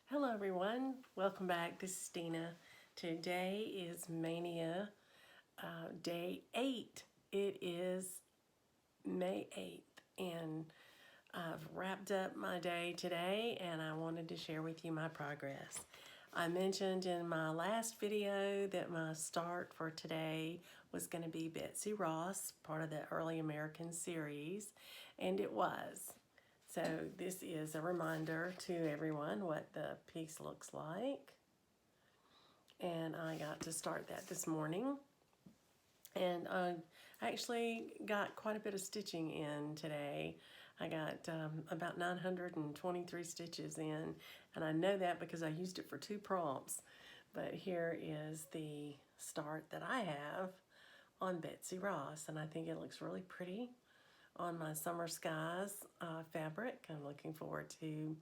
Hello everyone, welcome back. This is Dina. Today is Maynia day 8. It is May 8th and I've wrapped up my day today and I wanted to share with you my progress. I mentioned in my last video that my start for today was going to be Betsy Ross, part of the Early American series, and it was. So this is a reminder to everyone what the piece looks like. And I got to start that this morning. And I actually got quite a bit of stitching in today. I got about 923 stitches in, and I know that because I used it for 2 prompts. But here is the start that I have on Betsy Ross, and I think it looks really pretty on my Summer Skies fabric. I'm looking forward to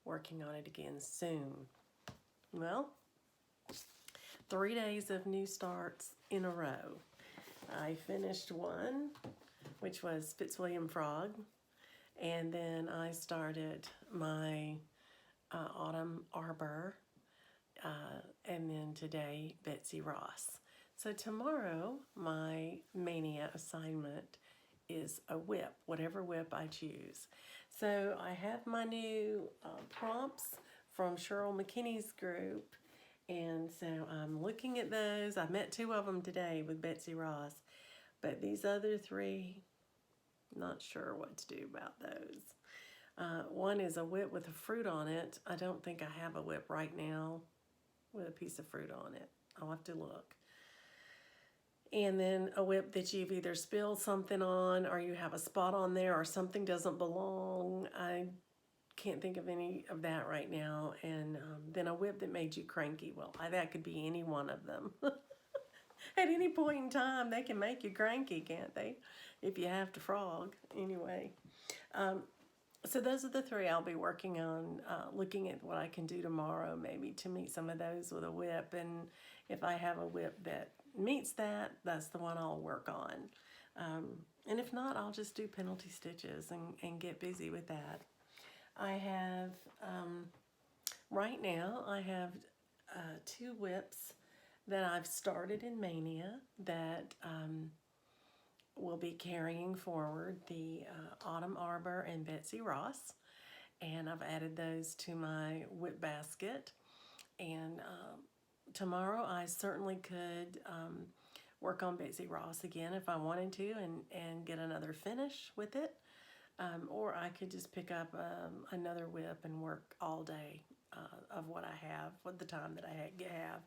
working on it again soon. Well, 3 days of new starts in a row. I finished one, which was Fitzwilliam Frog, and then I started my Autumn Arbor, and then today Betsy Ross. So tomorrow my Maynia assignment is a whip, whatever whip I choose. So I have my new prompts from Cheryl McKinney's group, and so I'm looking at those. I met 2 of them today with Betsy Ross, but these other 3, not sure what to do about those. One is a whip with a fruit on it. I don't think I have a whip right now with a piece of fruit on it. I'll have to look. And then a whip that you've either spilled something on or you have a spot on there or something doesn't belong. I can't think of any of that right now. And then a whip that made you cranky. Well, that could be any one of them. At any point in time, they can make you cranky, can't they? If you have to frog. Anyway. So those are the 3 I'll be working on, looking at what I can do tomorrow, maybe to meet some of those with a whip. And if I have a whip that meets that, that's the one I'll work on. And if not, I'll just do penalty stitches and get busy with that. I have, right now, I have 2 whips that I've started in Maynia that will be carrying forward the Autumn Arbor and Betsy Ross. And I've added those to my whip basket. And tomorrow I certainly could work on Betsy Ross again if I wanted to and get another finish with it. Or I could just pick up another whip and work all day of what I have, with the time that I have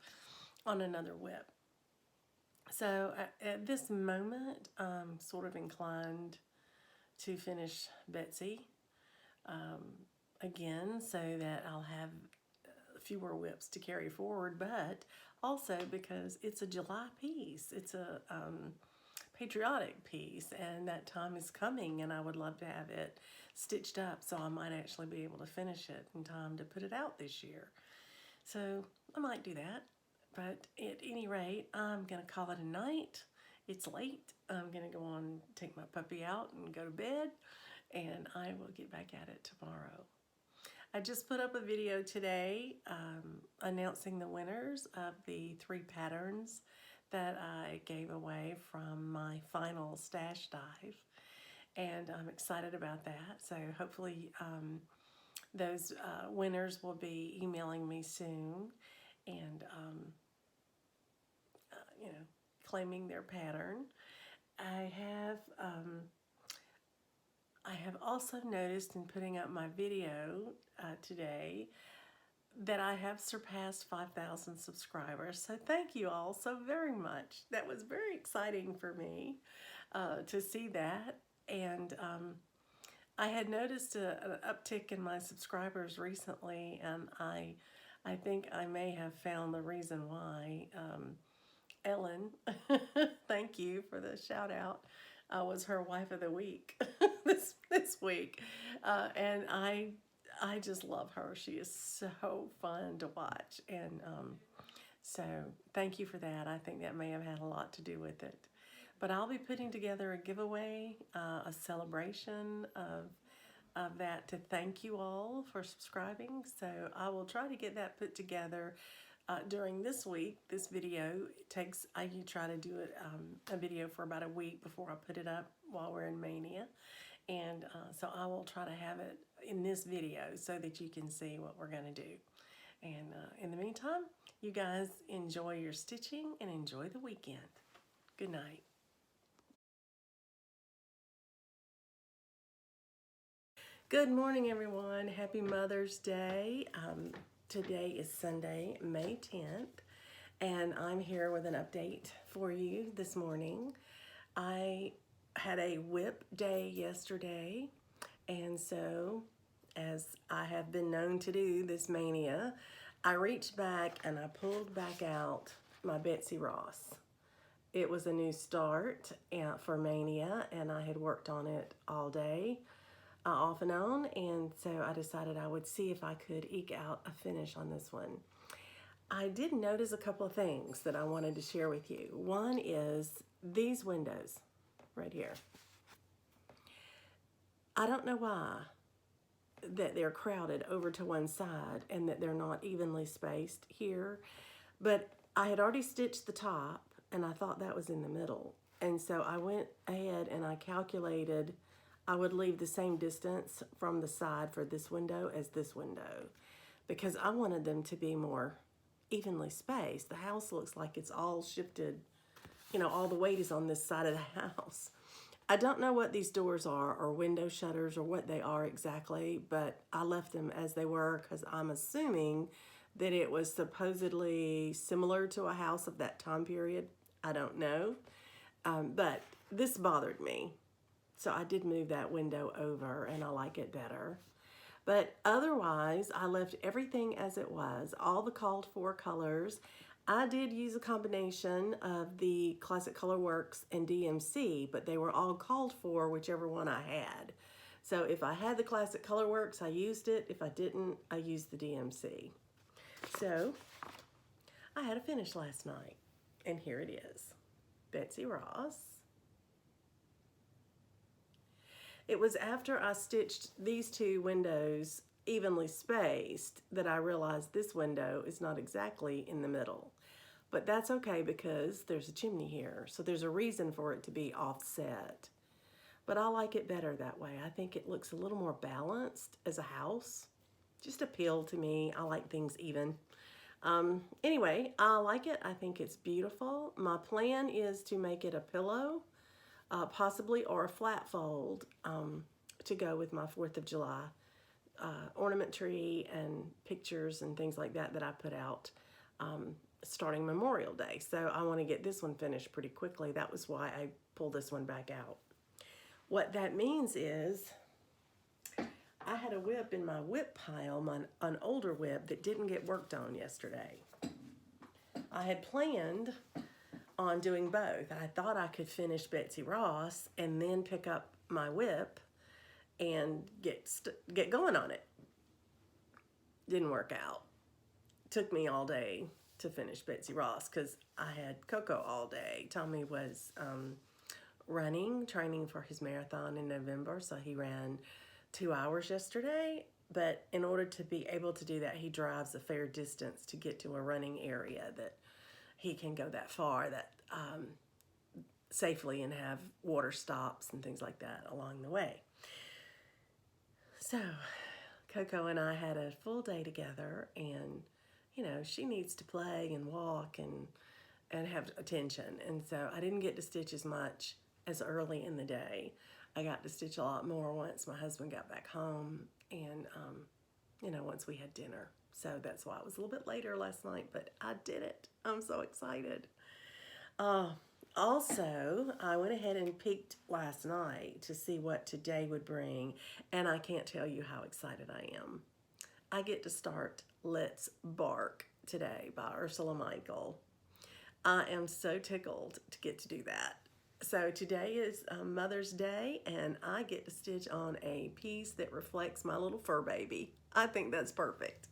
on another whip. So at this moment, I'm sort of inclined to finish Betsy again so that I'll have fewer whips to carry forward, but also because it's a July piece. It's a patriotic piece, and that time is coming, and I would love to have it stitched up so I might actually be able to finish it in time to put it out this year. So I might do that. But at any rate, I'm going to call it a night. It's late. I'm going to go on, take my puppy out and go to bed, and I will get back at it tomorrow. I just put up a video today announcing the winners of the 3 patterns that I gave away from my final stash dive, and I'm excited about that. So hopefully those winners will be emailing me soon and claiming their pattern. I have also noticed in putting up my video today that I have surpassed 5,000 subscribers. So thank you all so very much. That was very exciting for me to see that. And I had noticed an uptick in my subscribers recently, and I think I may have found the reason why. Ellen, thank you for the shout out. I was her wife of the week this week, and I just love her. She is so fun to watch, and so thank you for that. I think that may have had a lot to do with it. But I'll be putting together a giveaway, a celebration of of that to thank you all for subscribing. So I will try to get that put together during this week. This video takes, I try to do it, a video for about a week before I put it up while we're in Mania. And so I will try to have it in this video so that you can see what we're going to do. And in the meantime, you guys enjoy your stitching and enjoy the weekend. Good night. Good morning, everyone. Happy Mother's Day. Today is Sunday, May 10th, and I'm here with an update for you this morning. I had a whip day yesterday, and so, as I have been known to do this Mania, I reached back and I pulled back out my Betsy Ross. It was a new start for Mania, and I had worked on it all day, off and on, and so I decided I would see if I could eke out a finish on this one. I did notice a couple of things that I wanted to share with you. One is these windows right here. I don't know why that they're crowded over to one side and that they're not evenly spaced here, but I had already stitched the top and I thought that was in the middle. And so I went ahead and I calculated I would leave the same distance from the side for this window as this window because I wanted them to be more evenly spaced. The house looks like it's all shifted, you know, all the weight is on this side of the house. I don't know what these doors are or window shutters or what they are exactly, but I left them as they were because I'm assuming that it was supposedly similar to a house of that time period. I don't know, but this bothered me. So I did move that window over and I like it better. But otherwise, I left everything as it was, all the called for colors. I did use a combination of the Classic Color Works and DMC, but they were all called for whichever one I had. So if I had the Classic Color Works, I used it. If I didn't, I used the DMC. So I had a finish last night, and here it is. Betsy Ross. It was after I stitched these two windows evenly spaced that I realized this window is not exactly in the middle. But that's okay because there's a chimney here, so there's a reason for it to be offset. But I like it better that way. I think it looks a little more balanced as a house. Just appealed to me. I like things even. Anyway, I like it. I think it's beautiful. My plan is to make it a pillow, possibly, or a flat fold to go with my 4th of July ornament tree and pictures and things like that that I put out starting Memorial Day. So I want to get this one finished pretty quickly. That was why I pulled this one back out. What that means is I had a whip in my whip pile, an older whip that didn't get worked on yesterday. I had planned on doing both. I thought I could finish Betsy Ross and then pick up my whip and get going on it. Didn't work out. Took me all day to finish Betsy Ross because I had Coco all day. Tommy was training for his marathon in November, so he ran 2 hours yesterday. But in order to be able to do that, he drives a fair distance to get to a running area that he can go that far safely and have water stops and things like that along the way. So Coco and I had a full day together, and you know, she needs to play and walk and have attention. And so I didn't get to stitch as much as early in the day. I got to stitch a lot more once my husband got back home and, you know, once we had dinner. So that's why it was a little bit later last night, but I did it. I'm so excited. Also, I went ahead and peeked last night to see what today would bring, and I can't tell you how excited I am. I get to start Let's Bark today by Ursula Michael. I am so tickled to get to do that. So today is Mother's Day, and I get to stitch on a piece that reflects my little fur baby. I think that's perfect.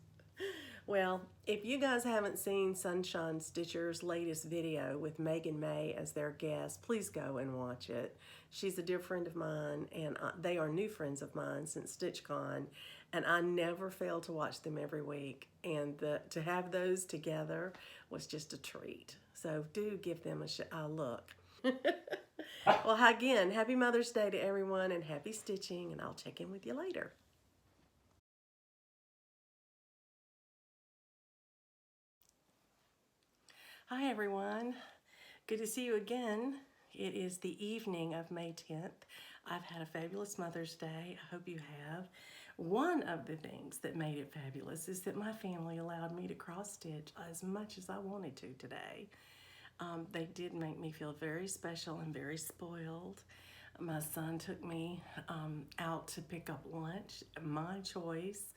Well, if you guys haven't seen Sunshine Stitcher's latest video with Megan May as their guest, please go and watch it. She's a dear friend of mine, and they are new friends of mine since StitchCon, and I never fail to watch them every week. And to have those together was just a treat. So do give them a look. Well, again, happy Mother's Day to everyone, and happy stitching, and I'll check in with you later. Hi everyone, good to see you again. It is the evening of May 10th. I've had a fabulous Mother's Day. I hope you have. One of the things that made it fabulous is that my family allowed me to cross stitch as much as I wanted to today. They did make me feel very special and very spoiled. My son took me out to pick up lunch, my choice.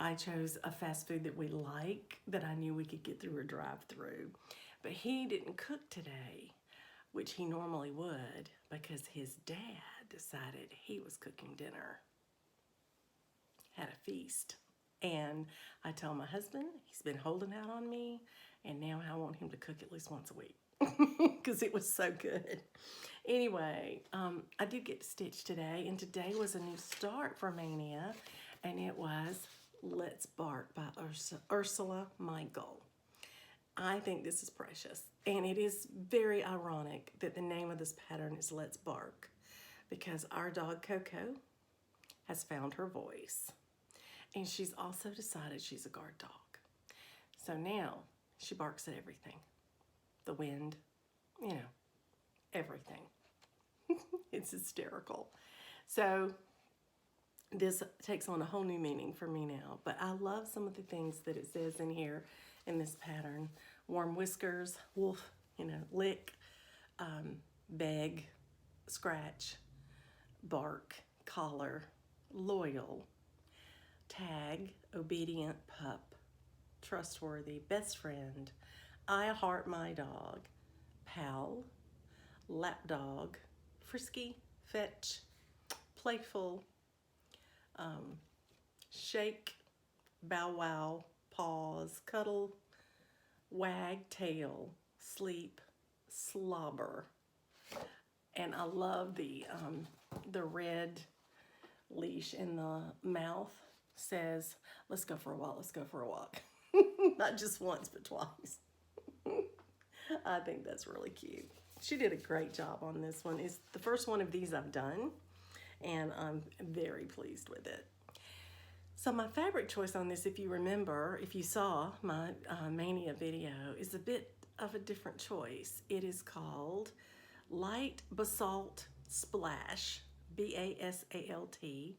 I chose a fast food that we like, that I knew we could get through a drive-through. But he didn't cook today, which he normally would, because his dad decided he was cooking dinner. Had a feast. And I told my husband, he's been holding out on me, and now I want him to cook at least once a week because it was so good. Anyway, I did get to stitch today, and today was a new start for Maynia, and it was Let's Bark by Ursula Michael. I think this is precious, and it is very ironic that the name of this pattern is Let's Bark, because our dog Coco has found her voice, and she's also decided she's a guard dog. So now she barks at everything. The wind, you know, everything. It's hysterical. So this takes on a whole new meaning for me now, but I love some of the things that it says in here in this pattern. Warm whiskers, wolf, you know, lick, beg, scratch, bark, collar, loyal, tag, obedient pup, trustworthy, best friend, I heart my dog, pal, lapdog, frisky, fetch, playful, shake, bow wow, pause, cuddle, wag tail, sleep, slobber. And I love the red leash in the mouth says, let's go for a walk, let's go for a walk. Not just once, but twice. I think that's really cute. She did a great job on this one. It's the first one of these I've done, and I'm very pleased with it. So my fabric choice on this, if you remember, if you saw my Maynia video, is a bit of a different choice. It is called Light Basalt Splash, B-A-S-A-L-T,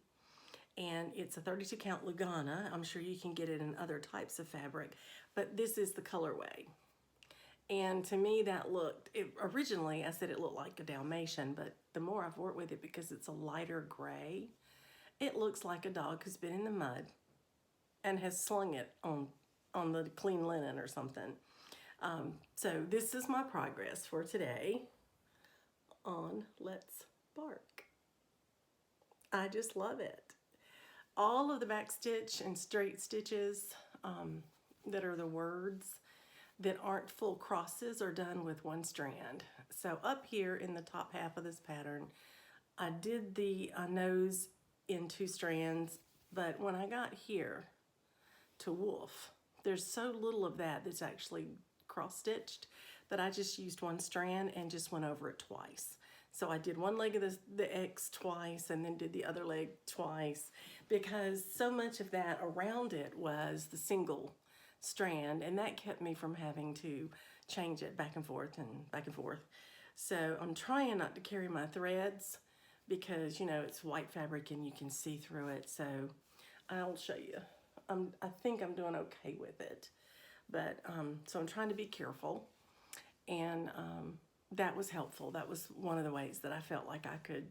and it's a 32 count Lugana. I'm sure you can get it in other types of fabric, but this is the colorway. And to me that looked, originally I said it looked like a Dalmatian, but the more I've worked with it, because it's a lighter gray, it looks like a dog who's been in the mud and has slung it on the clean linen or something. So this is my progress for today on Let's Bark. I just love it. All of the back stitch and straight stitches that are the words that aren't full crosses are done with one strand. So up here in the top half of this pattern, I did the nose in 2 strands, but when I got here to wolf, there's so little of that that's actually cross-stitched that I just used 1 strand and just went over it twice. So I did one leg of the X twice and then did the other leg twice, because so much of that around it was the single strand, and that kept me from having to change it back and forth and back and forth. So I'm trying not to carry my threads, because you know it's white fabric and you can see through it. So I'll show you. I think I'm doing okay with it, but so I'm trying to be careful, and that was helpful. That was one of the ways that I felt like I could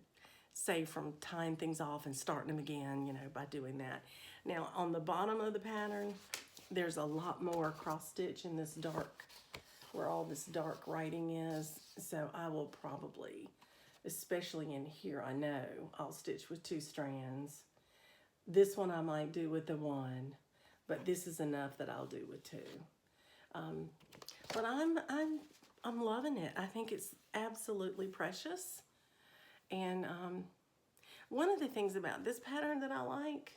save from tying things off and starting them again, you know, by doing that. Now on the bottom of the pattern, there's a lot more cross stitch in this dark, where all this dark writing is. So I will probably, especially in here, I know I'll stitch with 2 strands. This one I might do with the 1. but this is enough that I'll do with 2. But I'm loving it. I think it's absolutely precious. And one of the things about this pattern that I like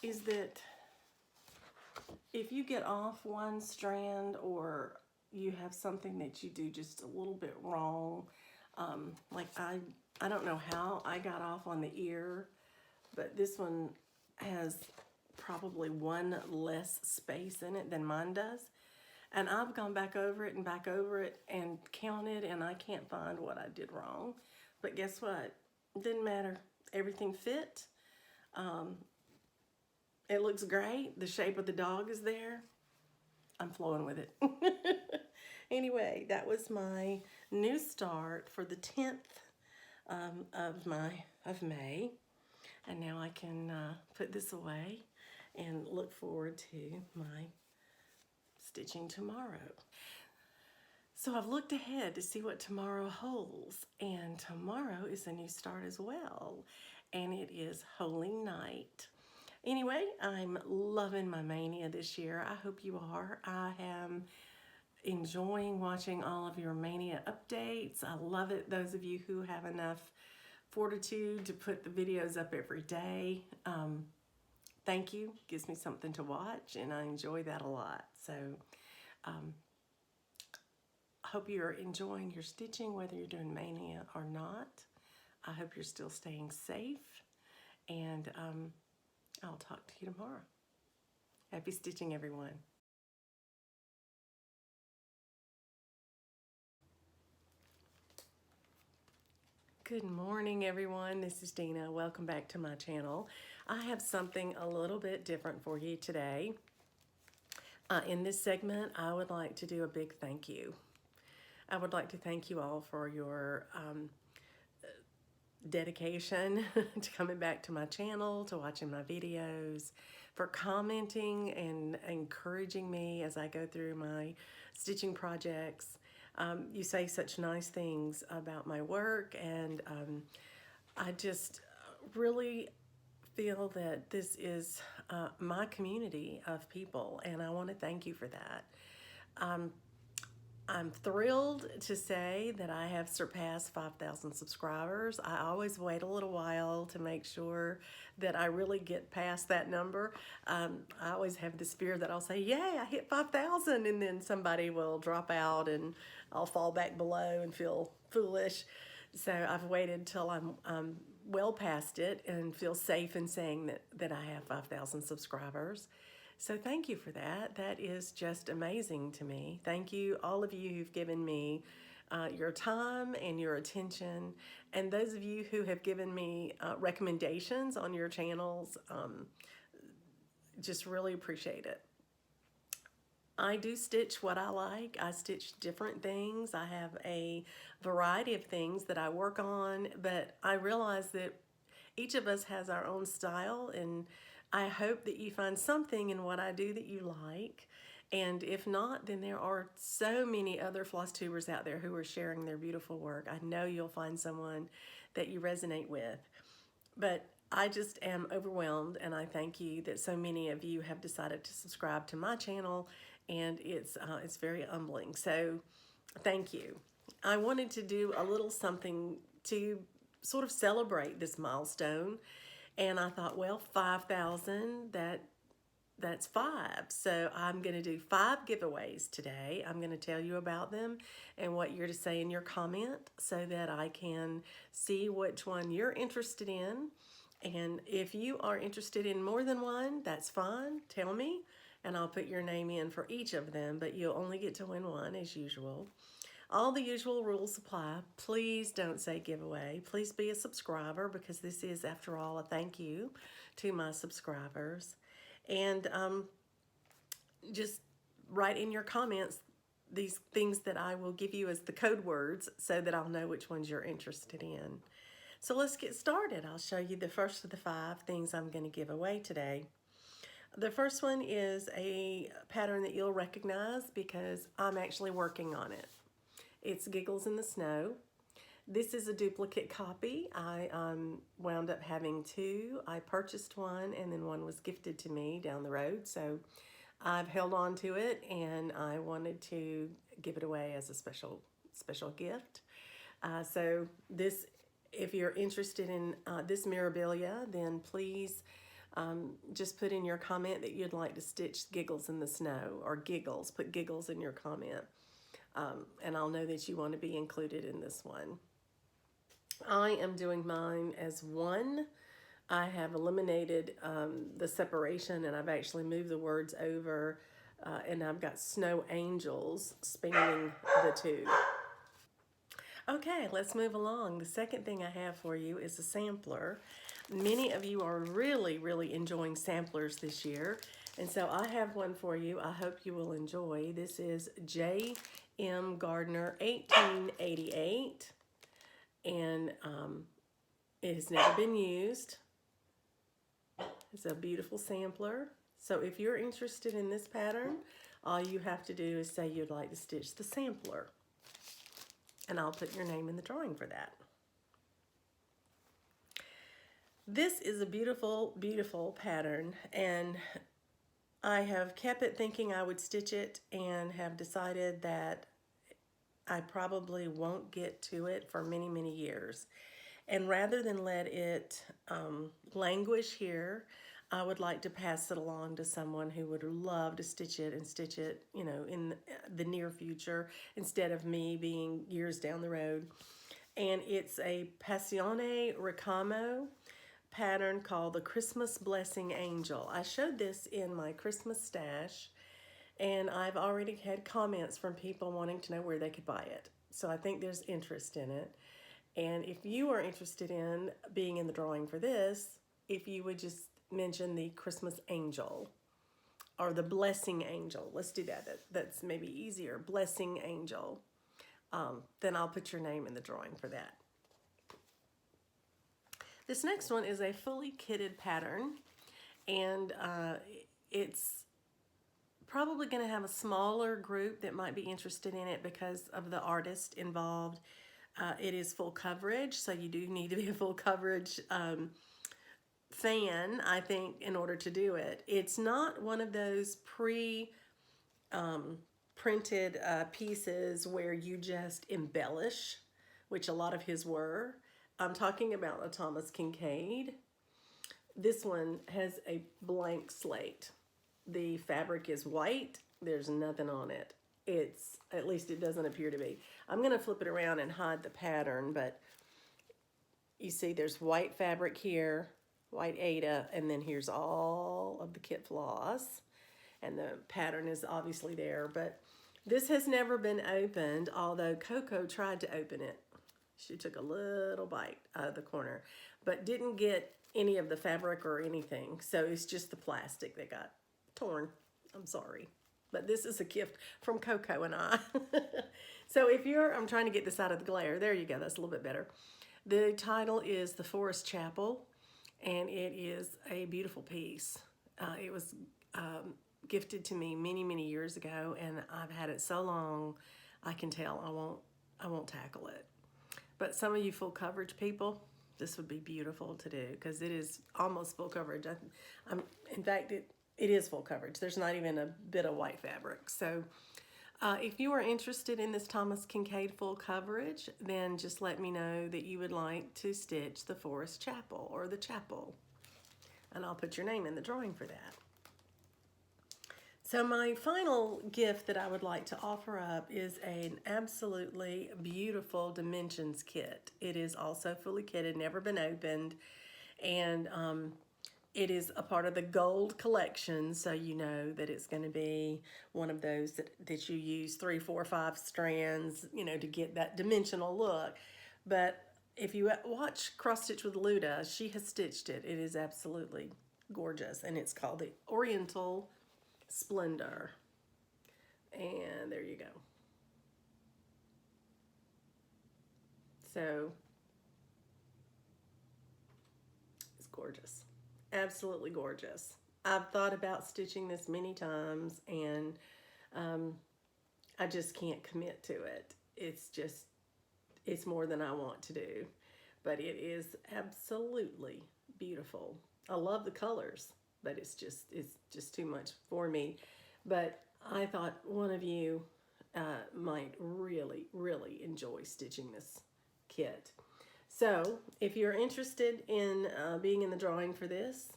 is that if you get off one strand or you have something that you do just a little bit wrong, like I don't know how I got off on the ear, but this one has probably one less space in it than mine does. And I've gone back over it and counted, and I can't find what I did wrong. But guess what? It didn't matter. Everything fit. It looks great. The shape of the dog is there. I'm flowing with it. Anyway, that was my new start for the 10th of May. And now I can put this away and look forward to my stitching tomorrow. So I've looked ahead to see what tomorrow holds, and tomorrow is a new start as well, and it is Holy Night. Anyway, I'm loving my Maynia this year. I hope you are. I am enjoying watching all of your Maynia updates. I love it. Those of you who have enough fortitude to put the videos up every day, thank you. Gives me something to watch, and I enjoy that a lot. So I hope you're enjoying your stitching, whether you're doing Maynia or not. I hope you're still staying safe, and I'll talk to you tomorrow. Happy stitching, everyone. Good morning, everyone. This is Dina. Welcome back to my channel. I have something a little bit different for you today. In this segment, I would like to do a big thank you. I would like to thank you all for your dedication to coming back to my channel, to watching my videos, for commenting and encouraging me as I go through my stitching projects. You say such nice things about my work, and I just really feel that this is my community of people, and I want to thank you for that. I'm thrilled to say that I have surpassed 5,000 subscribers. I always wait a little while to make sure that I really get past that number. I always have this fear that I'll say, yay, I hit 5,000, and then somebody will drop out and I'll fall back below and feel foolish. So I've waited till I'm well past it and feel safe in saying that I have 5,000 subscribers. So thank you for that. That is just amazing to me. Thank you, all of you who've given me your time and your attention, and those of you who have given me recommendations on your channels. Just really appreciate it. I do stitch what I like. I stitch different things. I have a variety of things that I work on, but I realize that each of us has our own style, and I hope that you find something in what I do that you like. And if not, then there are so many other floss tubers out there who are sharing their beautiful work. I know you'll find someone that you resonate with. But I just am overwhelmed, and I thank you that so many of you have decided to subscribe to my channel, and it's very humbling. So thank you. I wanted to do a little something to sort of celebrate this milestone. And I thought, well, 5,000, that's 5. So I'm going to do 5 giveaways today. I'm going to tell you about them and what you're to say in your comment so that I can see which one you're interested in. And if you are interested in more than one, that's fine. Tell me, and I'll put your name in for each of them, but you'll only get to win one as usual. All the usual rules apply. Please don't say giveaway. Please be a subscriber, because this is, after all, a thank you to my subscribers. And just write in your comments these things that I will give you as the code words so that I'll know which ones you're interested in. So let's get started. I'll show you the first of the 5 things I'm going to give away today. The first one is a pattern that you'll recognize because I'm actually working on it. It's Giggles in the Snow. This is a duplicate copy. I wound up having two. I purchased one and then one was gifted to me down the road. So I've held on to it and I wanted to give it away as a special gift. So this, if you're interested in this Mirabiia, then please just put in your comment that you'd like to stitch Giggles in the Snow, or Giggles. Put Giggles in your comment. And I'll know that you want to be included in this one. I am doing mine as one. I have eliminated the separation and I've actually moved the words over and I've got snow angels spanning the two. Okay, let's move along. The second thing I have for you is a sampler. Many of you are really enjoying samplers this year. And so I have one for you I hope you will enjoy. This is J.M. Gardner 1888. And it has never been used. It's a beautiful sampler. So if you're interested in this pattern, all you have to do is say you'd like to stitch the sampler. And I'll put your name in the drawing for that. This is a beautiful pattern, and I have kept it thinking I would stitch it and have decided that I probably won't get to it for many years. And rather than let it languish here, I would like to pass it along to someone who would love to stitch it, you know, in the near future instead of me being years down the road. And it's a Passione Ricamo pattern called the Christmas Blessing Angel. I showed this in my Christmas stash, and I've already had comments from people wanting to know where they could buy it. So I think there's interest in it. And if you are interested in being in the drawing for this, if you would just mention the Christmas Angel or the Blessing Angel, let's do that. That's maybe easier. Blessing Angel. Then I'll put your name in the drawing for that. This next one is a fully kitted pattern, and it's probably going to have a smaller group that might be interested in it because of the artist involved. It is full coverage, so you do need to be a full coverage fan, I think, in order to do it. It's not one of those printed pieces where you just embellish, which a lot of his were. I'm talking about a Thomas Kincaid. This one has a blank slate. The fabric is white. There's nothing on it. It's, at least it doesn't appear to be. I'm going to flip it around and hide the pattern, but you see there's white fabric here, white Aida, and then here's all of the kit floss. And the pattern is obviously there, but this has never been opened, although Coco tried to open it. She took a little bite out of the corner, but didn't get any of the fabric or anything. So it's just the plastic that got torn. I'm sorry. But this is a gift from Coco and I. So if you're, I'm trying to get this out of the glare. There you go. That's a little bit better. The title is The Forest Chapel, and it is a beautiful piece. It was gifted to me many years ago, and I've had it so long, I can tell I won't tackle it. But some of you full coverage people, this would be beautiful to do because it is almost full coverage. In fact, it is full coverage. There's not even a bit of white fabric. So if you are interested in this Thomas Kincaid full coverage, then just let me know that you would like to stitch the Forest Chapel or the Chapel. And I'll put your name in the drawing for that. So my final gift that I would like to offer up is an absolutely beautiful dimensions kit. It is also fully kitted, never been opened, and it is a part of the gold collection, so you know that it's going to be one of those that you use 3, 4, 5 strands, you know, to get that dimensional look. But if you watch Cross Stitch with Luda, she has stitched it. It is absolutely gorgeous, and it's called the Oriental Splendor. And there you go. So it's gorgeous. Absolutely gorgeous. I've thought about stitching this many times, and I just can't commit to it. It's just, it's more than I want to do. But it is absolutely beautiful. I love the colors, but it's just too much for me. But I thought one of you might really enjoy stitching this kit. So if you're interested in being in the drawing for this,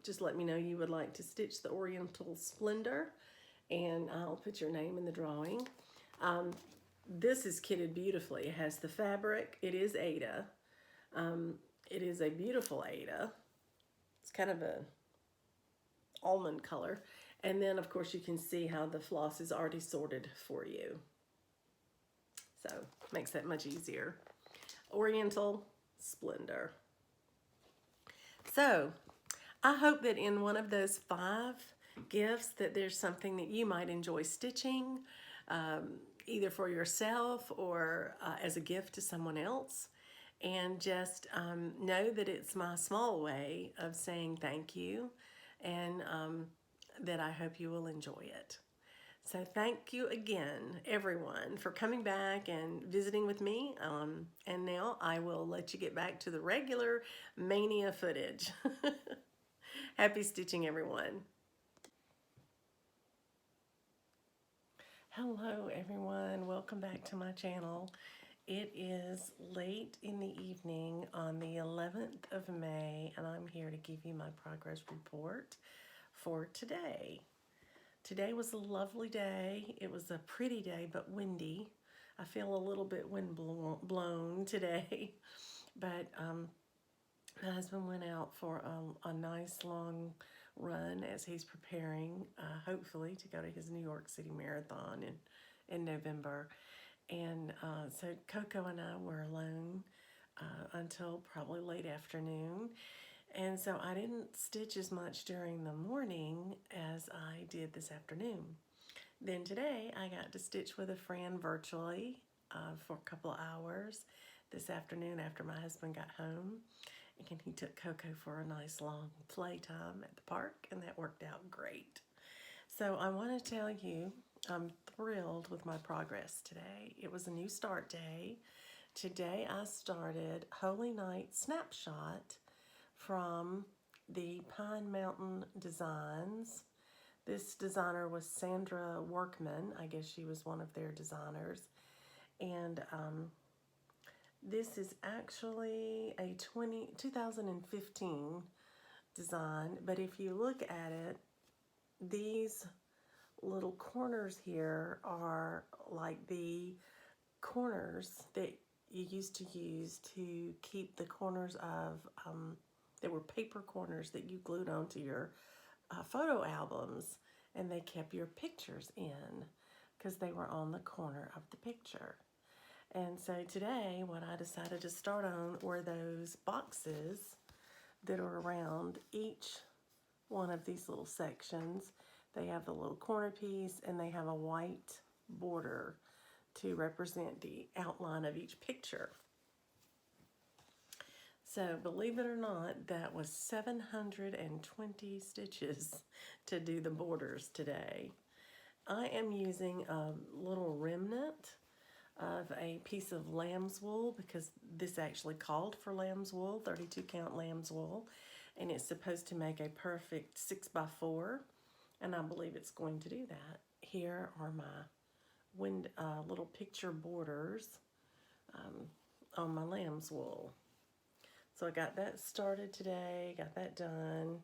just let me know you would like to stitch the Oriental Splendor, and I'll put your name in the drawing. This is kitted beautifully. It has the fabric. It is Aida. It is a beautiful Aida. It's kind of a almond color. And then, of course, you can see how the floss is already sorted for you. So, makes that much easier. Oriental Splendor. So, I hope that in one of those 5 gifts that there's something that you might enjoy stitching, either for yourself or as a gift to someone else. And just know that it's my small way of saying thank you, and that I hope you will enjoy it. So thank you again, everyone, for coming back and visiting with me. And now I will let you get back to the regular Maynia footage. Happy stitching, everyone. Hello, everyone. Welcome back to my channel. It is late in the evening on the 11th of May, and I'm here to give you my progress report for today. Today was a lovely day. It was a pretty day, but windy. I feel a little bit wind blown today, but my husband went out for a nice long run as he's preparing, hopefully, to go to his New York City Marathon in November. And so Coco and I were alone until probably late afternoon. And so I didn't stitch as much during the morning as I did this afternoon. Then today I got to stitch with a friend virtually for a couple of hours this afternoon after my husband got home. And he took Coco for a nice long playtime at the park, and that worked out great. So I want to tell you, I'm thrilled with my progress today. It was a new start day. Today I started Holy Night Snapshot from the Pine Mountain Designs. This designer was Sandra Workman. I guess she was one of their designers. And this is actually a 2015 design, but if you look at it, these little corners here are like the corners that you used to use to keep the corners of, they were paper corners that you glued onto your photo albums, and they kept your pictures in because they were on the corner of the picture. And so today, what I decided to start on were those boxes that are around each one of these little sections. They have the little corner piece, and they have a white border to represent the outline of each picture. So believe it or not, that was 720 stitches to do the borders today. I am using a little remnant of a piece of lamb's wool, because this actually called for lamb's wool, 32 count lamb's wool, and it's supposed to make a perfect 6x4, and I believe it's going to do that. Here are my little picture borders on my lamb's wool. So I got that started today, got that done,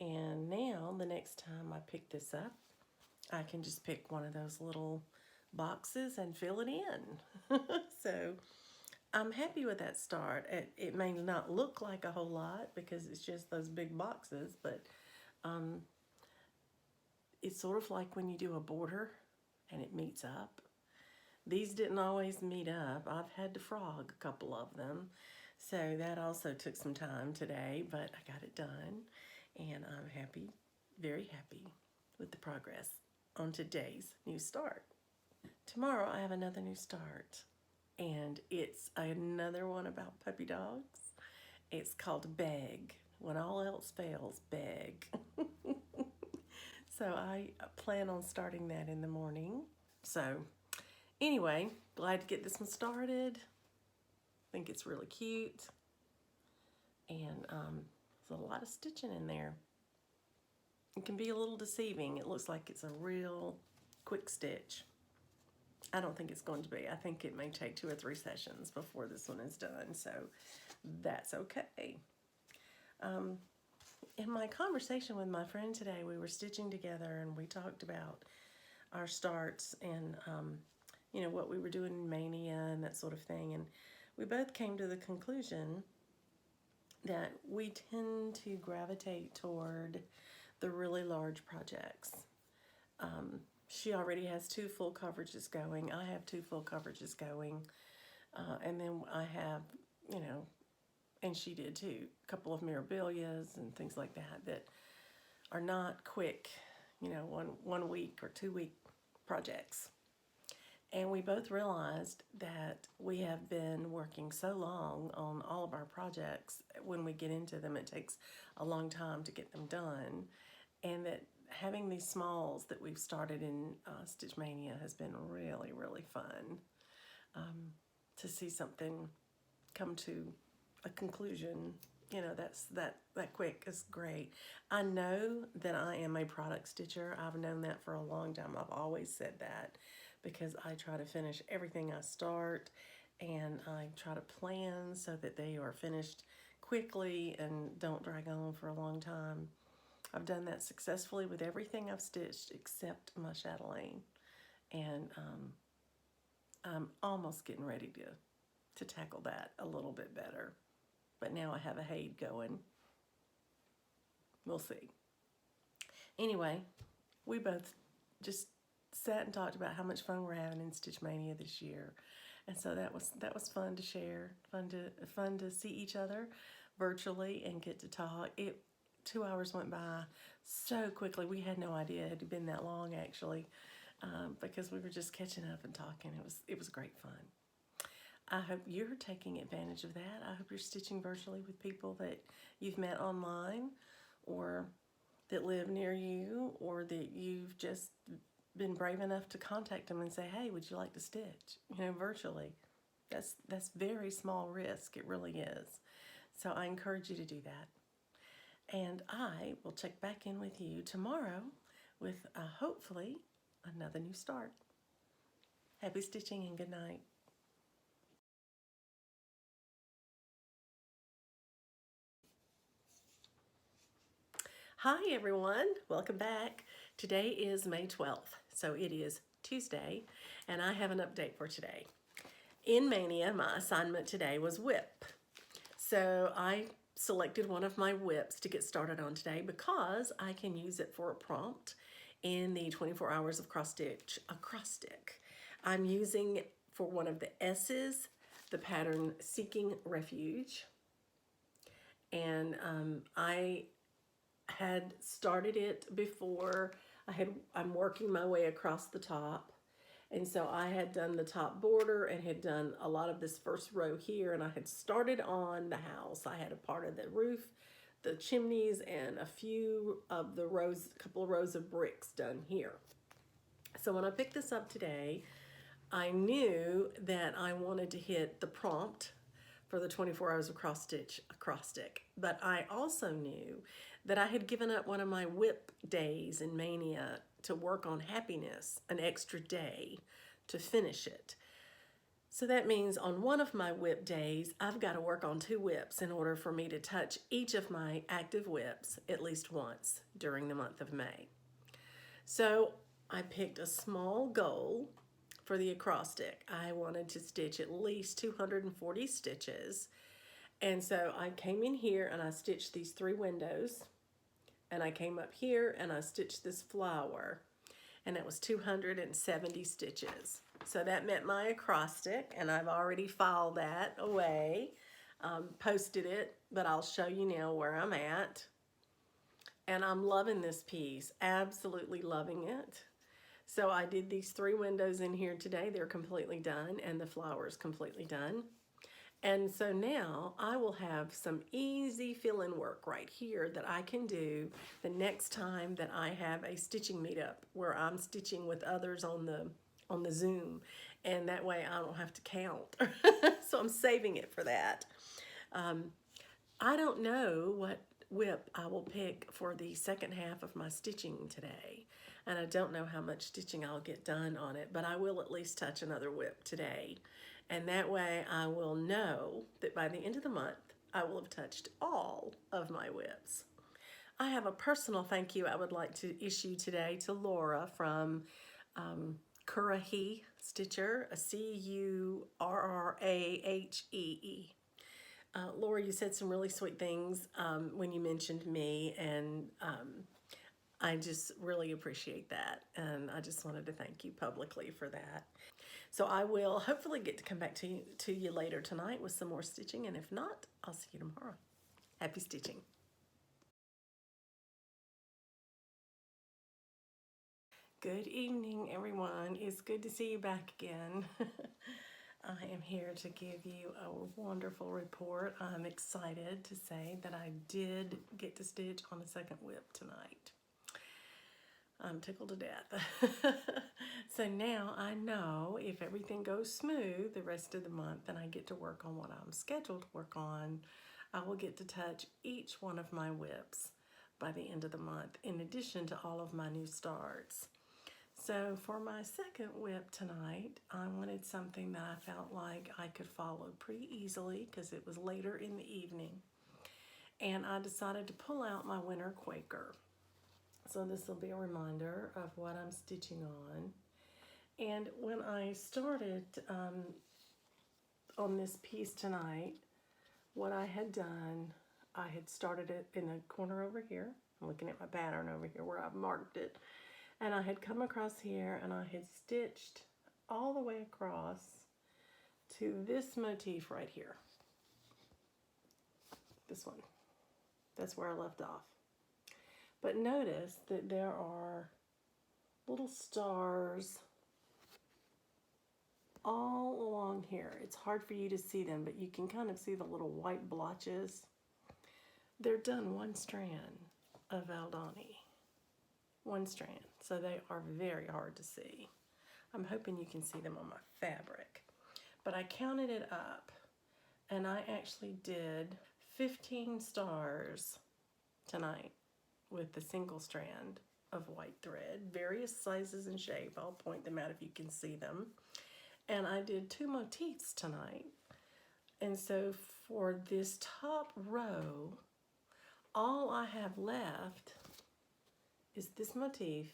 and now the next time I pick this up, I can just pick one of those little boxes and fill it in. So I'm happy with that start. It may not look like a whole lot because it's just those big boxes, but it's sort of like when you do a border and it meets up. These didn't always meet up. I've had to frog a couple of them. So that also took some time today, but I got it done, and I'm happy, very happy with the progress on today's new start. Tomorrow I have another new start, and it's another one about puppy dogs. It's called Beg. When all else fails, beg. So I plan on starting that in the morning. So Anyway, glad to get this one started. I think it's really cute. And there's a lot of stitching in there. It can be a little deceiving. It looks like it's a real quick stitch. I don't think it's going to be. I think it may take 2 or 3 sessions before this one is done, so that's okay. In my conversation with my friend today, we were stitching together and we talked about our starts and you know, what we were doing in Maynia and that sort of thing, and we both came to the conclusion that we tend to gravitate toward the really large projects. She already has 2 full coverages going. I have 2 full coverages going. And then I have, you know, and she did too, a couple of Mirabiias and things like that that are not quick, you know, one week or 2 week projects. And we both realized that we have been working so long on all of our projects. When we get into them, it takes a long time to get them done. And that having these smalls that we've started in Stitch Mania has been really, really fun. To see something come to a conclusion, you know, that quick is great. I know that I am a product stitcher. I've known that for a long time. I've always said that because I try to finish everything I start, and I try to plan so that they are finished quickly and don't drag on for a long time. I've done that successfully with everything I've stitched except my chatelaine, and I'm almost getting ready to tackle that a little bit better. But now I have a Haid going. We'll see. Anyway, we both just sat and talked about how much fun we're having in Stitch Mania this year. And so that was fun to share, fun to see each other virtually and get to talk. 2 hours went by so quickly. We had no idea it had been that long, actually, because we were just catching up and talking. It was great fun. I hope you're taking advantage of that. I hope you're stitching virtually with people that you've met online, or that live near you, or that you've just been brave enough to contact them and say, hey, would you like to stitch? You know, virtually. That's very small risk. It really is. So I encourage you to do that. And I will check back in with you tomorrow with hopefully another new start. Happy stitching and good night. Hi everyone, welcome back. Today is May 12th, so it is Tuesday, and I have an update for today. In Maynia, my assignment today was whip. So I selected one of my whips to get started on today because I can use it for a prompt in the 24 hours of cross stitch acrostic. I'm using for one of the S's, the pattern Seeking Refuge, and I had started it before. I'm working my way across the top, and so I had done the top border and had done a lot of this first row here, and I had started on the house. I had a part of the roof, the chimneys, and a few of the rows, a couple of rows of bricks done here. So when I picked this up today, I knew that I wanted to hit the prompt for the 24 hours of cross stitch acrostic, but I also knew that I had given up one of my whip days in Maynia to work on happiness, an extra day to finish it. So that means on one of my whip days, I've got to work on 2 whips in order for me to touch each of my active whips at least once during the month of May. So I picked a small goal for the acrostic. I wanted to stitch at least 240 stitches. And so I came in here and I stitched these 3 windows, and I came up here and I stitched this flower, and it was 270 stitches. So that met my acrostic, and I've already filed that away, posted it, but I'll show you now where I'm at. And I'm loving this piece, absolutely loving it. So I did these 3 windows in here today. They're completely done, and the flower is completely done. And so now I will have some easy fill-in work right here that I can do the next time that I have a stitching meetup where I'm stitching with others on the Zoom. and that way I don't have to count. So I'm saving it for that. I don't know what whip I will pick for the second half of my stitching today, and I don't know how much stitching I'll get done on it, but I will at least touch another whip today, and that way I will know that by the end of the month I will have touched all of my whips. I have a personal thank you I would like to issue today to Laura from Currahee Stitcher, Currahee. Laura, you said some really sweet things when you mentioned me, and I just really appreciate that. And I just wanted to thank you publicly for that. So I will hopefully get to come back to you later tonight with some more stitching, and if not, I'll see you tomorrow. Happy stitching. Good evening, everyone. It's good to see you back again. I am here to give you a wonderful report. I'm excited to say that I did get to stitch on a second whip tonight. I'm tickled to death. So now I know if everything goes smooth the rest of the month and I get to work on what I'm scheduled to work on, I will get to touch each one of my whips by the end of the month, in addition to all of my new starts. So for my second whip tonight, I wanted something that I felt like I could follow pretty easily because it was later in the evening. And I decided to pull out my winter Quaker. So this will be a reminder of what I'm stitching on. And when I started on this piece tonight, what I had done, I had started it in a corner over here. I'm looking at my pattern over here where I've marked it. And I had come across here and I had stitched all the way across to this motif right here. This one. That's where I left off. But notice that there are little stars all along here. It's hard for you to see them, but you can kind of see the little white blotches. They're done one strand of Aldani. One strand, so they are very hard to see. I'm hoping you can see them on my fabric. But I counted it up, and I actually did 15 stars tonight with the single strand of white thread, various sizes and shape. I'll point them out if you can see them. And I did 2 motifs tonight. And so for this top row, all I have left is this motif,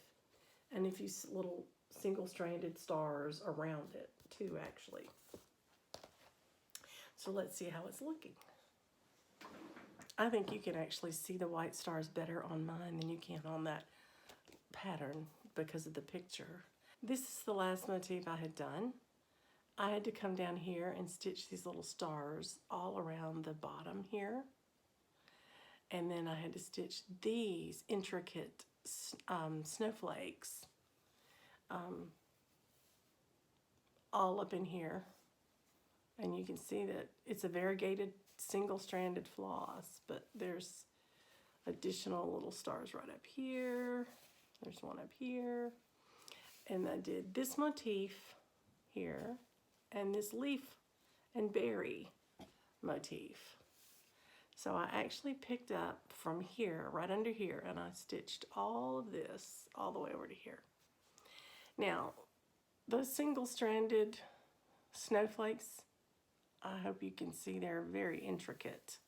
and a few little single-stranded stars around it, 2 actually. So let's see how it's looking. I think you can actually see the white stars better on mine than you can on that pattern because of the picture. This is the last motif I had done. I had to come down here and stitch these little stars all around the bottom here. And then I had to stitch these intricate snowflakes all up in here, and you can see that it's a variegated single-stranded floss, but there's additional little stars right up here. There's one up here, and I did this motif here and this leaf and berry motif. So I actually picked up from here, right under here, and I stitched all of this all the way over to here. Now, those single-stranded snowflakes, I hope you can see they're very intricate.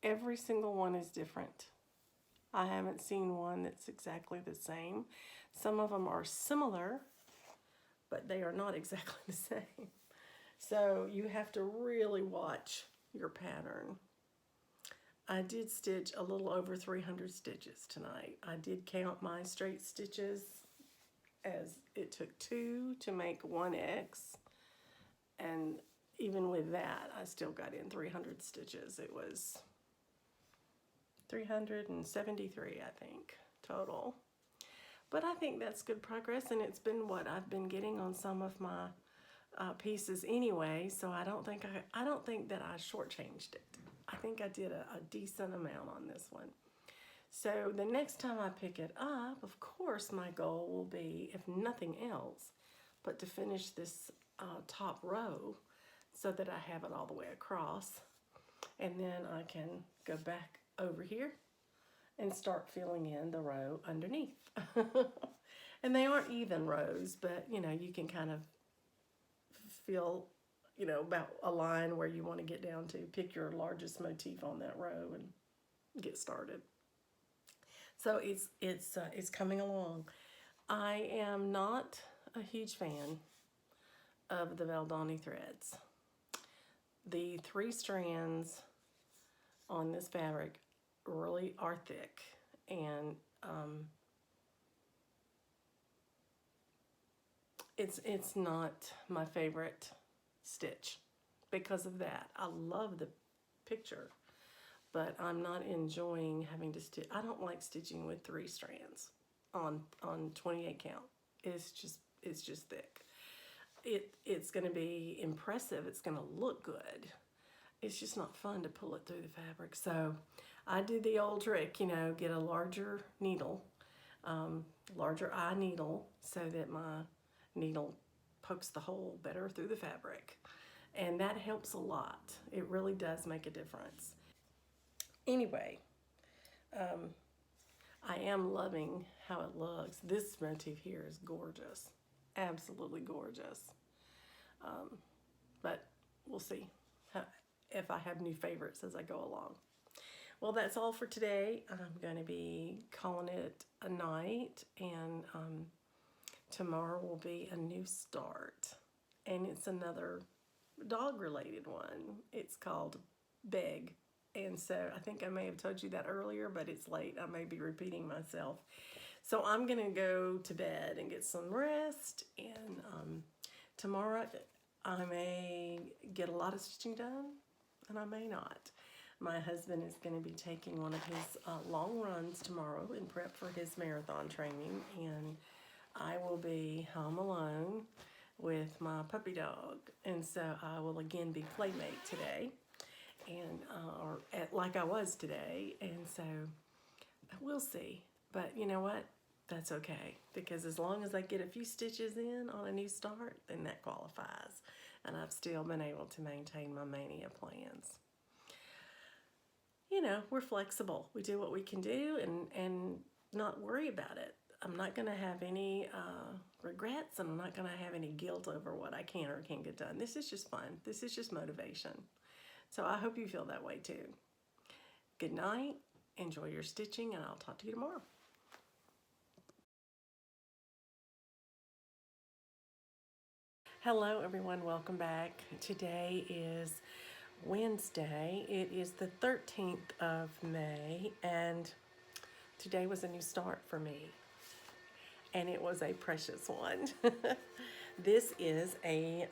Every single one is different. I haven't seen one that's exactly the same. Some of them are similar, but they are not exactly the same. So you have to really watch your pattern. I did stitch a little over 300 stitches tonight. I did count my straight stitches, as it took 2 to make 1X, and even with that I still got in 300 stitches. It was 373, I think, total. But I think that's good progress, and it's been what I've been getting on some of my pieces anyway, so I don't think that I shortchanged it. I think I did a decent amount on this one. So the next time I pick it up, of course, my goal will be, if nothing else, but to finish this top row so that I have it all the way across. And then I can go back over here and start filling in the row underneath. And they aren't even rows, but you know, you can kind of feel, you know, about a line where you want to get down to. Pick your largest motif on that row and get started. So it's coming along. I am not a huge fan of the Valdani threads. The 3 strands on this fabric really are thick, and it's not my favorite stitch because of that. I love the picture, but I'm not enjoying having to stitch. I don't like stitching with 3 strands on 28 count. It's just thick. It's going to be impressive. It's going to look good. It's just not fun to pull it through the fabric. So I do the old trick, you know, get a larger needle, larger eye needle, so that my needle pokes the hole better through the fabric. And that helps a lot. It really does make a difference. Anyway, I am loving how it looks. This motif here is gorgeous. Absolutely gorgeous. But we'll see if I have new favorites as I go along. Well, that's all for today. I'm going to be calling it a night, and tomorrow will be a new start. And it's another dog-related one. It's called Beg. And so I think I may have told you that earlier, but it's late. I may be repeating myself. So I'm going to go to bed and get some rest. And tomorrow I may get a lot of stitching done, and I may not. My husband is going to be taking one of his long runs tomorrow in prep for his marathon training. And I will be home alone with my puppy dog. And so I will again be playmate today. And like I was today, and so we'll see. But you know what? That's okay, because as long as I get a few stitches in on a new start, then that qualifies. And I've still been able to maintain my Maynia plans. You know, we're flexible. We do what we can do and not worry about it. I'm not going to have any regrets, and I'm not going to have any guilt over what I can or can't get done. This is just fun. This is just motivation. So I hope you feel that way too. Good night. Enjoy your stitching, and I'll talk to you tomorrow. Hello everyone, welcome back. Today is Wednesday. It is the 13th of May, and today was a new start for me. And it was a precious one. This is a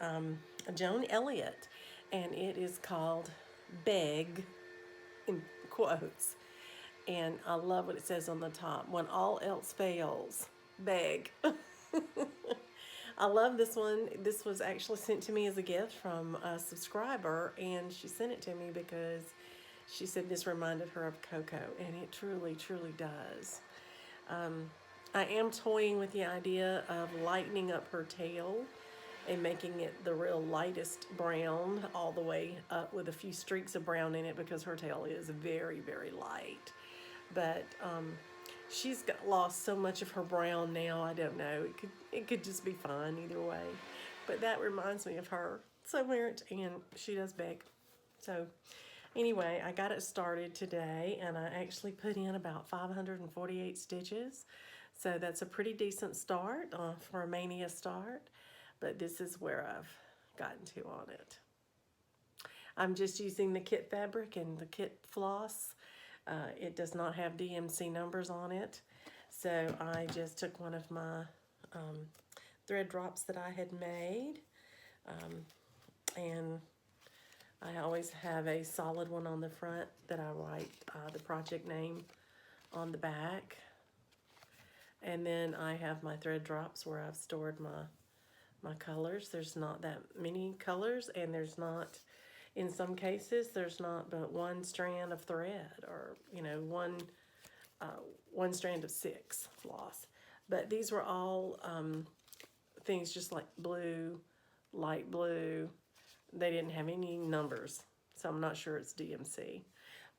Joan Elliott, and it is called Beg, in quotes. And I love what it says on the top. When all else fails, beg. I love this one. This was actually sent to me as a gift from a subscriber, and she sent it to me because she said this reminded her of Coco, and it truly, truly does. I am toying with the idea of lightening up her tail and making it the real lightest brown all the way up with a few streaks of brown in it, because her tail is very, very light. But she's lost so much of her brown now, I don't know. It could just be fine either way. But that reminds me of her so much, and she does beg. So anyway, I got it started today, and I actually put in about 548 stitches. So that's a pretty decent start for a Maynia start. But this is where I've gotten to on it. I'm just using the kit fabric and the kit floss. It does not have DMC numbers on it. So I just took one of my thread drops that I had made. And I always have a solid one on the front that I write the project name on the back. And then I have my thread drops where I've stored my colors. There's not that many colors, and there's not, in some cases, there's not but one strand of thread, or, you know, one strand of 6 floss. But these were all things just like blue, light blue. They didn't have any numbers, so I'm not sure it's DMC.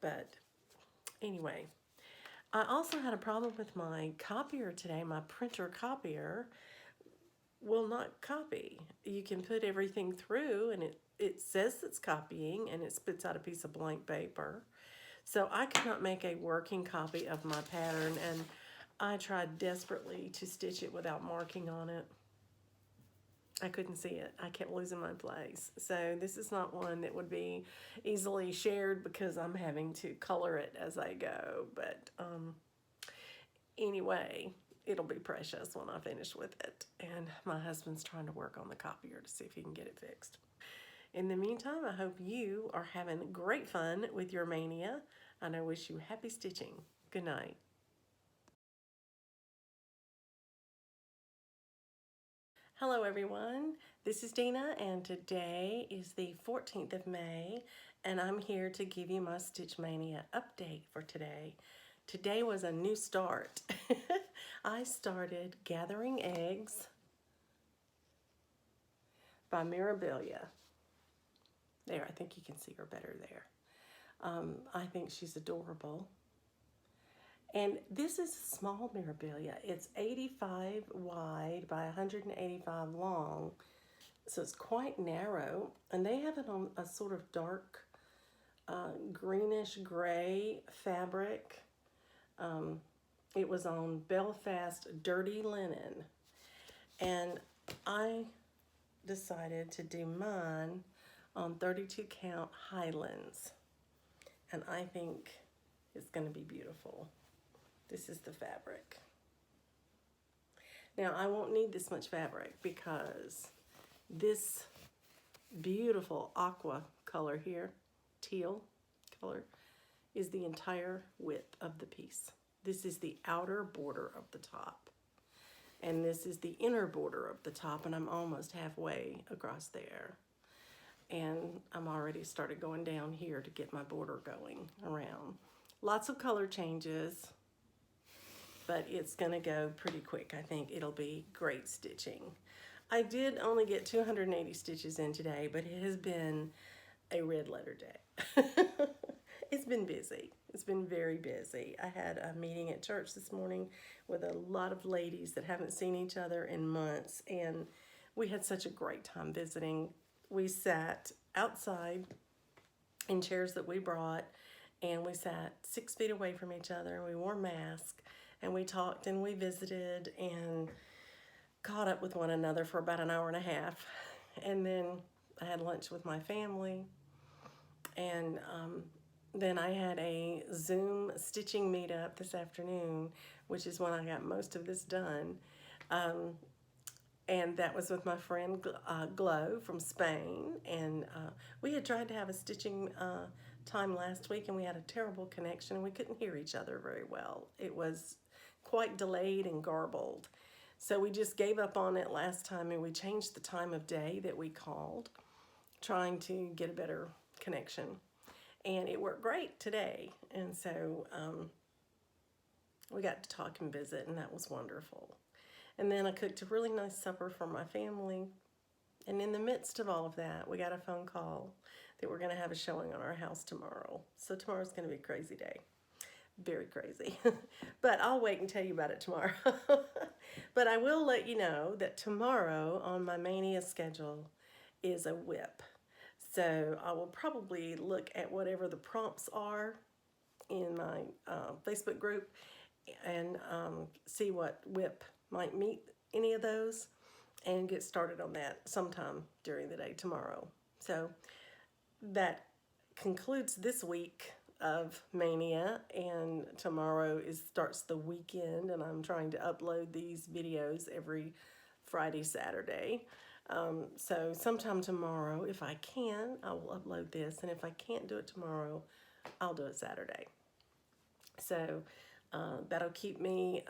But anyway, I also had a problem with my copier today. My printer copier will not copy. You can put everything through and it says it's copying and it spits out a piece of blank paper. So I could not make a working copy of my pattern, and I tried desperately to stitch it without marking on it. I couldn't see it. I kept losing my place. So this is not one that would be easily shared because I'm having to color it as I go. But anyway, it'll be precious when I finish with it. And my husband's trying to work on the copier to see if he can get it fixed. In the meantime, I hope you are having great fun with your Maynia, and I wish you happy stitching. Good night. Hello everyone, this is Dina, and today is the 14th of May, and I'm here to give you my Stitch Mania update for today. Today was a new start. I started Gathering Eggs by Mirabiia. There, I think you can see her better there. I think she's adorable. And this is small Mirabiia. It's 85 wide by 185 long. So it's quite narrow. And they have it on a sort of dark greenish gray fabric. It was on Belfast Dirty Linen. And I decided to do mine on 32 count Highlands. And I think it's going to be beautiful. This is the fabric. Now I won't need this much fabric because this beautiful aqua color here, teal color, is the entire width of the piece. This is the outer border of the top. And this is the inner border of the top, and I'm almost halfway across there. And I'm already started going down here to get my border going around. Lots of color changes, but it's gonna go pretty quick. I think it'll be great stitching. I did only get 280 stitches in today, but it has been a red letter day. It's been busy. It's been very busy. I had a meeting at church this morning with a lot of ladies that haven't seen each other in months, and we had such a great time visiting. We sat outside in chairs that we brought, and we sat 6 feet away from each other, and we wore masks, and we talked and we visited and caught up with one another for about an hour and a half. And then I had lunch with my family, and then I had a Zoom stitching meetup this afternoon, which is when I got most of this done. And that was with my friend Glow from Spain. And we had tried to have a stitching time last week, and we had a terrible connection, and we couldn't hear each other very well. It was quite delayed and garbled. So we just gave up on it last time, and we changed the time of day that we called, trying to get a better connection. And it worked great today. And so we got to talk and visit, and that was wonderful. And then I cooked a really nice supper for my family. And in the midst of all of that, we got a phone call that we're gonna have a showing on our house tomorrow. So tomorrow's gonna be a crazy day. Very crazy. But I'll wait and tell you about it tomorrow. But I will let you know that tomorrow on my Maynia schedule is a whip. So I will probably look at whatever the prompts are in my Facebook group and see what whip might meet any of those and get started on that sometime during the day tomorrow. So that concludes this week of Maynia, and tomorrow starts the weekend, and I'm trying to upload these videos every Friday, Saturday. So sometime tomorrow, if I can, I will upload this, and if I can't do it tomorrow, I'll do it Saturday. So that'll keep me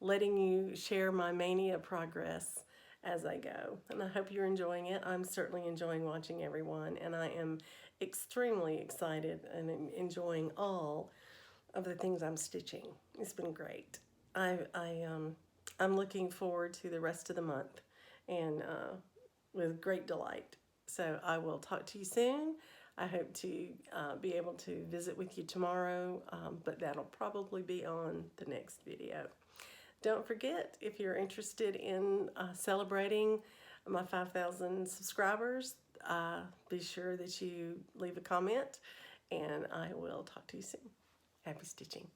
letting you share my Maynia progress as I go. And I hope you're enjoying it. I'm certainly enjoying watching everyone, and I am extremely excited and enjoying all of the things I'm stitching. It's been great. I'm looking forward to the rest of the month and with great delight. So I will talk to you soon. I hope to be able to visit with you tomorrow, but that'll probably be on the next video. Don't forget, if you're interested in celebrating my 5,000 subscribers, be sure that you leave a comment, and I will talk to you soon. Happy stitching.